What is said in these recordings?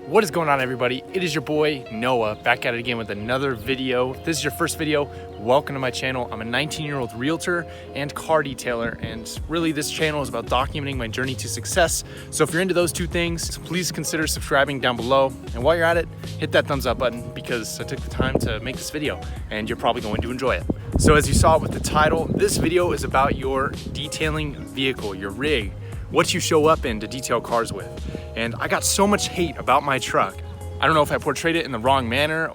What is going on, everybody? It is your boy Noah back at it again with another video. If this is your first video, welcome to my channel. I'm a 19-year-old realtor and car detailer, and really this channel is about documenting my journey to success. So if you're into those two things, please consider subscribing down below, and while you're at it, hit that thumbs up button because I took the time to make this video and you're probably going to enjoy it. So as you saw with the title, this video is about your detailing vehicle, your rig, what you show up in to detail cars with. And I got so much hate about my truck. I don't know if I portrayed it in the wrong manner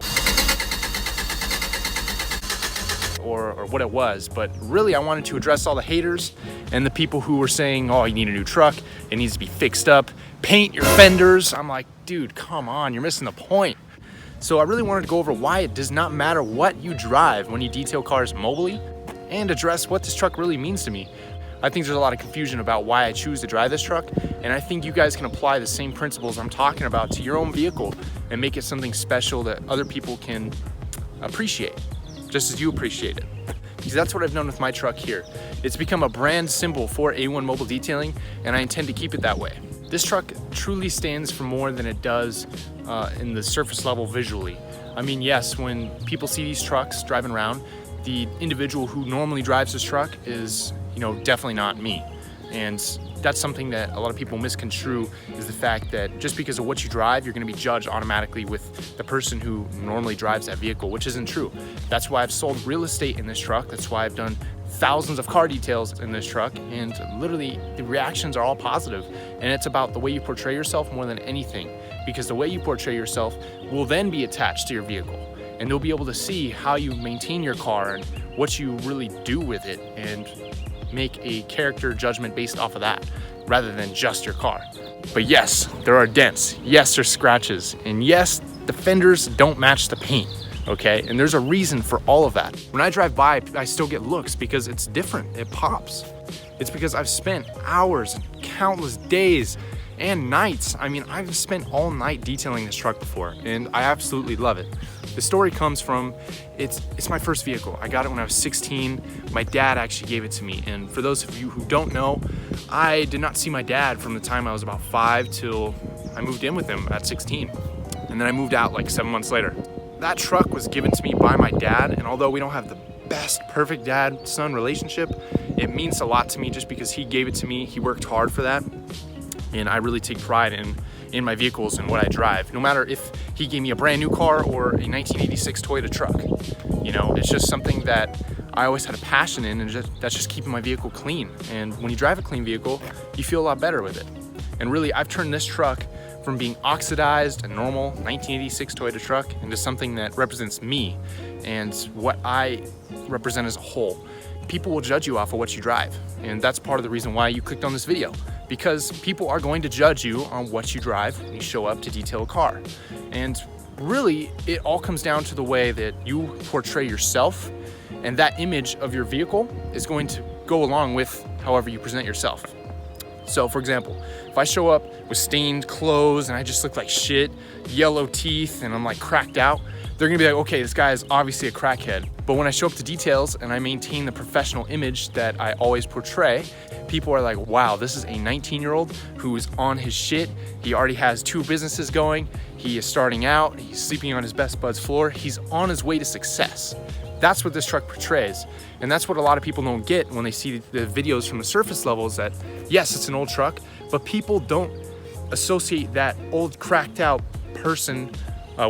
or what it was, but really I wanted to address all the haters and the people who were saying, oh, you need a new truck, it needs to be fixed up, paint your fenders. I'm like, dude, come on, you're missing the point. So I really wanted to go over why it does not matter what you drive when you detail cars mobily, and address what this truck really means to me. I think there's a lot of confusion about why I choose to drive this truck, and I think you guys can apply the same principles I'm talking about to your own vehicle and make it something special that other people can appreciate, just as you appreciate it. Because that's what I've done with my truck here. It's become a brand symbol for A1 Mobile Detailing, and I intend to keep it that way. This truck truly stands for more than it does in the surface level visually. I mean, yes, when people see these trucks driving around, the individual who normally drives this truck is, definitely not me. And that's something that a lot of people misconstrue, is the fact that just because of what you drive, you're gonna be judged automatically with the person who normally drives that vehicle, which isn't true. That's why I've sold real estate in this truck. That's why I've done thousands of car details in this truck, and literally the reactions are all positive. And it's about the way you portray yourself more than anything, because the way you portray yourself will then be attached to your vehicle, and they'll be able to see how you maintain your car and what you really do with it, and make a character judgment based off of that rather than just your car. But yes, there are dents, yes, there's scratches, and yes, the fenders don't match the paint, okay? And there's a reason for all of that. When I drive by, I still get looks because it's different, it pops. It's because I've spent hours and countless days and nights. I mean, I've spent all night detailing this truck before, and I absolutely love it. The story comes from, it's my first vehicle. I got it when I was 16. My dad actually gave it to me. And for those of you who don't know, I did not see my dad from the time I was about 5 till I moved in with him at 16. And then I moved out like 7 months later. That truck was given to me by my dad, and although we don't have the best perfect dad-son relationship, it means a lot to me just because he gave it to me. He worked hard for that. And I really take pride in my vehicles and what I drive, no matter if he gave me a brand new car or a 1986 Toyota truck. It's just something that I always had a passion in, and that's just keeping my vehicle clean. And when you drive a clean vehicle, you feel a lot better with it. And really, I've turned this truck from being oxidized, a normal 1986 Toyota truck, into something that represents me and what I represent as a whole. People will judge you off of what you drive, and that's part of the reason why you clicked on this video, because people are going to judge you on what you drive when you show up to detail a car. And really, it all comes down to the way that you portray yourself, and that image of your vehicle is going to go along with however you present yourself. So for example, if I show up with stained clothes and I just look like shit, yellow teeth, and I'm like cracked out, they're gonna be like, okay, this guy is obviously a crackhead. But when I show up to details and I maintain the professional image that I always portray, people are like, wow, this is a 19-year-old who is on his shit. He already has 2 businesses going. He is starting out, he's sleeping on his best bud's floor. He's on his way to success. That's what this truck portrays. And that's what a lot of people don't get when they see the videos from the surface level, is that, yes, it's an old truck, but people don't associate that old cracked out person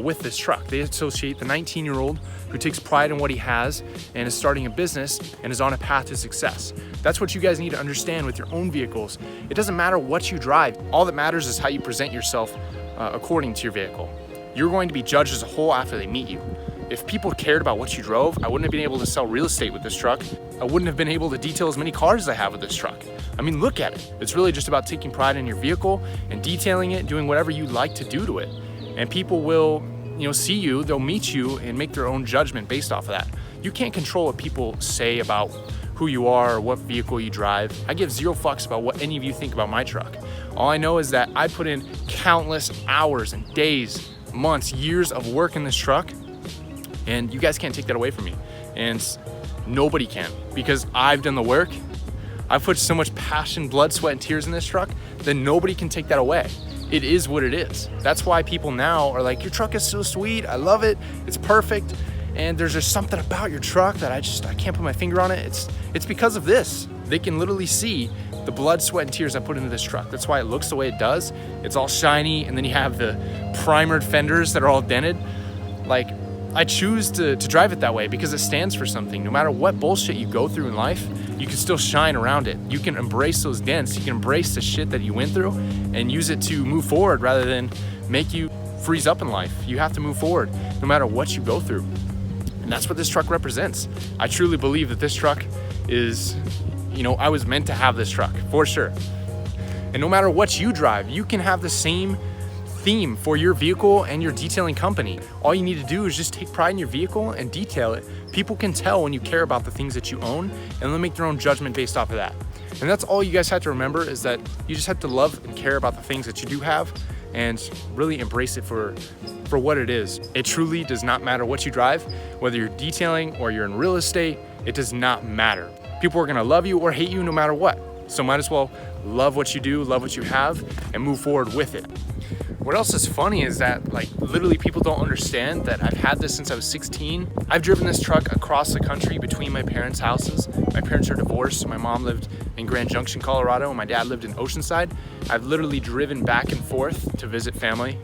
with this truck. They associate the 19-year-old who takes pride in what he has and is starting a business and is on a path to success. That's what you guys need to understand with your own vehicles. It doesn't matter what you drive. All that matters is how you present yourself according to your vehicle. You're going to be judged as a whole after they meet you. If people cared about what you drove, I wouldn't have been able to sell real estate with this truck. I wouldn't have been able to detail as many cars as I have with this truck. I mean, look at it. It's really just about taking pride in your vehicle and detailing it, doing whatever you like to do to it. And people will, see you, they'll meet you and make their own judgment based off of that. You can't control what people say about who you are or what vehicle you drive. I give 0 fucks about what any of you think about my truck. All I know is that I put in countless hours and days, months, years of work in this truck, and you guys can't take that away from me. And nobody can, because I've done the work. I've put so much passion, blood, sweat, and tears in this truck that nobody can take that away. it is what it is. That's why people now are like, your truck is so sweet, I love it, it's perfect. And there's just something about your truck that I can't put my finger on it. It's because of this. They can literally see the blood, sweat, and tears I put into this truck. That's why it looks the way it does. It's all shiny, and then you have the primered fenders that are all dented. Like, I choose to drive it that way because it stands for something. No matter what bullshit you go through in life, you can still shine around it. You can embrace those dents. You can embrace the shit that you went through and use it to move forward rather than make you freeze up in life. You have to move forward no matter what you go through. And that's what this truck represents. I truly believe that this truck is, I was meant to have this truck for sure. And no matter what you drive, you can have the same theme for your vehicle and your detailing company. All you need to do is just take pride in your vehicle and detail it. People can tell when you care about the things that you own, and they'll make their own judgment based off of that. And that's all you guys have to remember, is that you just have to love and care about the things that you do have and really embrace it for what it is. It truly does not matter what you drive, whether you're detailing or you're in real estate, it does not matter. People are gonna love you or hate you no matter what. So might as well love what you do, love what you have, and move forward with it. What else is funny is that, like, literally people don't understand that I've had this since I was 16. I've driven this truck across the country between my parents' houses. My parents are divorced. My mom lived in Grand Junction, Colorado, and my dad lived in Oceanside. I've literally driven back and forth to visit family,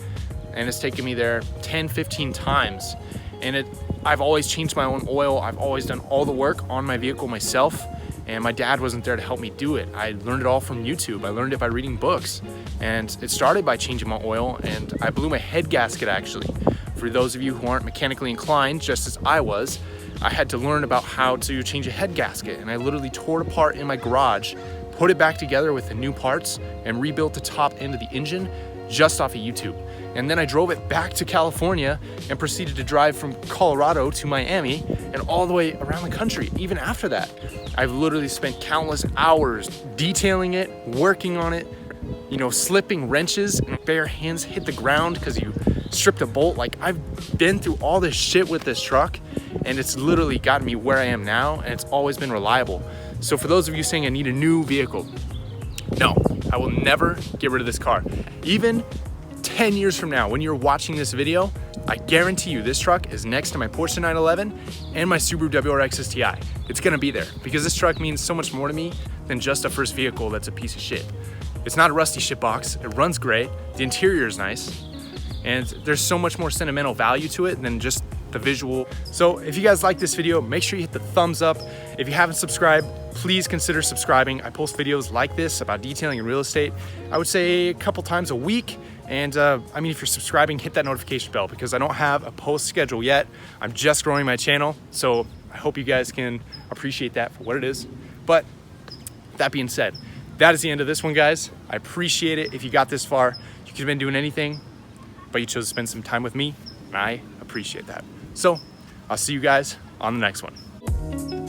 and it's taken me there 10, 15 times. And I've always changed my own oil. I've always done all the work on my vehicle myself. And my dad wasn't there to help me do it. I learned it all from YouTube. I learned it by reading books. And it started by changing my oil, and I blew my head gasket actually. For those of you who aren't mechanically inclined, just as I was, I had to learn about how to change a head gasket, and I literally tore it apart in my garage, put it back together with the new parts, and rebuilt the top end of the engine just off of YouTube. And then I drove it back to California and proceeded to drive from Colorado to Miami and all the way around the country. Even after that, I've literally spent countless hours detailing it, working on it, slipping wrenches and bare hands hit the ground because you stripped a bolt. Like, I've been through all this shit with this truck, and it's literally gotten me where I am now, and it's always been reliable. So for those of you saying I need a new vehicle, no, I will never get rid of this car. Even 10 years from now, when you're watching this video, I guarantee you this truck is next to my Porsche 911 and my Subaru WRX STI. It's gonna be there because this truck means so much more to me than just a first vehicle that's a piece of shit. It's not a rusty shit box, it runs great, the interior is nice, and there's so much more sentimental value to it than just the visual. So if you guys like this video, make sure you hit the thumbs up. If you haven't subscribed, please consider subscribing. I post videos like this about detailing and real estate, I would say a couple times a week. And if you're subscribing, hit that notification bell because I don't have a post schedule yet. I'm just growing my channel. So I hope you guys can appreciate that for what it is. But that being said, that is the end of this one, guys. I appreciate it. If you got this far, you could have been doing anything, but you chose to spend some time with me, and I appreciate that. So I'll see you guys on the next one.